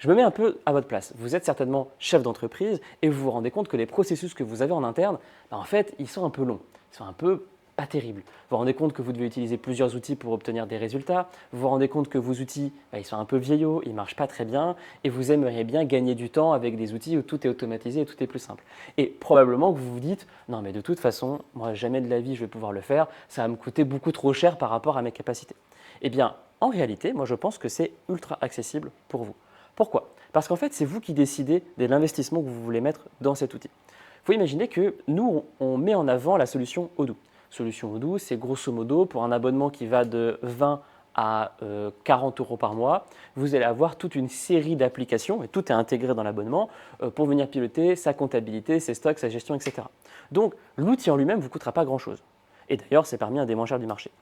Je me mets un peu à votre place. Vous êtes certainement chef d'entreprise et vous vous rendez compte que les processus que vous avez en interne, en fait, ils sont un peu longs. Ils sont un peu pas terribles. Vous vous rendez compte que vous devez utiliser plusieurs outils pour obtenir des résultats. Vous vous rendez compte que vos outils, ils sont un peu vieillots, ils ne marchent pas très bien et vous aimeriez bien gagner du temps avec des outils où tout est automatisé et tout est plus simple. Et probablement que vous vous dites, non mais de toute façon, moi jamais de la vie je vais pouvoir le faire, ça va me coûter beaucoup trop cher par rapport à mes capacités. Eh bien, en réalité, moi je pense que c'est ultra accessible pour vous. Pourquoi? Parce qu'en fait, c'est vous qui décidez de l'investissement que vous voulez mettre dans cet outil. Il faut imaginer que nous, on met en avant la solution Odoo. Solution Odoo, c'est grosso modo pour un abonnement qui va de 20 à 40 euros par mois, vous allez avoir toute une série d'applications, et tout est intégré dans l'abonnement, pour venir piloter sa comptabilité, ses stocks, sa gestion, etc. Donc l'outil en lui-même ne vous coûtera pas grand-chose. Et d'ailleurs, c'est parmi un des moins chers du marché.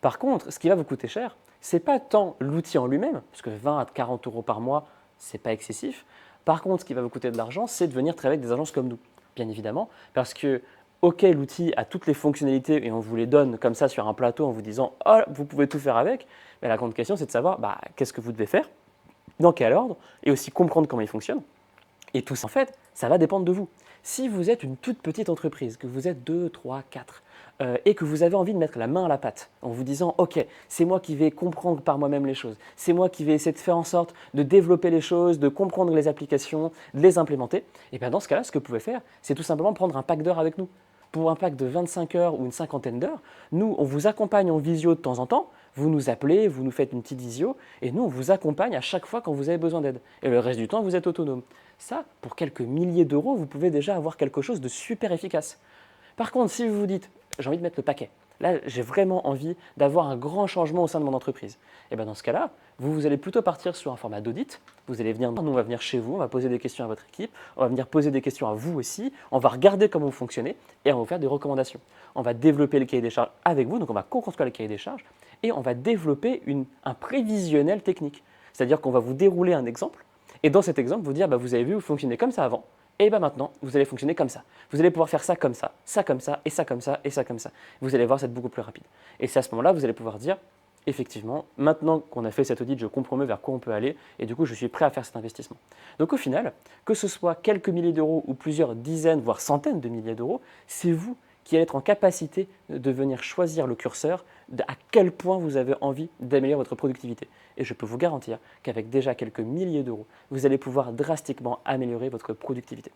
Par contre, ce qui va vous coûter cher, ce n'est pas tant l'outil en lui-même, parce que 20 à 40 euros par mois, ce n'est pas excessif. Par contre, ce qui va vous coûter de l'argent, c'est de venir travailler avec des agences comme nous, bien évidemment, parce que, ok, l'outil a toutes les fonctionnalités et on vous les donne comme ça sur un plateau en vous disant « Oh, vous pouvez tout faire avec », mais la grande question, c'est de savoir qu'est-ce que vous devez faire, dans quel ordre, et aussi comprendre comment il fonctionne. Et tout ça, en fait, ça va dépendre de vous. Si vous êtes une toute petite entreprise, que vous êtes 2, 3, 4, et que vous avez envie de mettre la main à la pâte en vous disant « Ok, c'est moi qui vais comprendre par moi-même les choses, c'est moi qui vais essayer de faire en sorte de développer les choses, de comprendre les applications, de les implémenter », et bien dans ce cas-là, ce que vous pouvez faire, c'est tout simplement prendre un pack d'heures avec nous. Pour un pack de 25 heures ou une cinquantaine d'heures, nous, on vous accompagne en visio de temps en temps, vous nous appelez, vous nous faites une petite visio, et nous, on vous accompagne à chaque fois quand vous avez besoin d'aide. Et le reste du temps, vous êtes autonome. Ça, pour quelques milliers d'euros, vous pouvez déjà avoir quelque chose de super efficace. Par contre, si vous vous dites, j'ai envie de mettre le paquet, là, j'ai vraiment envie d'avoir un grand changement au sein de mon entreprise, et bien dans ce cas-là, vous allez plutôt partir sur un format d'audit. Vous allez venir, nous, on va venir chez vous, on va poser des questions à votre équipe, on va venir poser des questions à vous aussi, on va regarder comment vous fonctionnez et on va vous faire des recommandations. On va développer le cahier des charges avec vous, donc on va co-construire le cahier des charges et on va développer un prévisionnel technique. C'est-à-dire qu'on va vous dérouler un exemple et dans cet exemple, vous dire, vous avez vu, vous fonctionnez comme ça avant, et maintenant, vous allez fonctionner comme ça. Vous allez pouvoir faire ça comme ça, ça comme ça, et ça comme ça, et ça comme ça. Vous allez voir, c'est beaucoup plus rapide. Et c'est à ce moment-là, vous allez pouvoir dire, effectivement, maintenant qu'on a fait cet audit, je comprends mieux vers quoi on peut aller, et du coup, je suis prêt à faire cet investissement. Donc au final, que ce soit quelques milliers d'euros ou plusieurs dizaines, voire centaines de milliers d'euros, c'est vous qui allez être en capacité de venir choisir le curseur à quel point vous avez envie d'améliorer votre productivité. Et je peux vous garantir qu'avec déjà quelques milliers d'euros, vous allez pouvoir drastiquement améliorer votre productivité.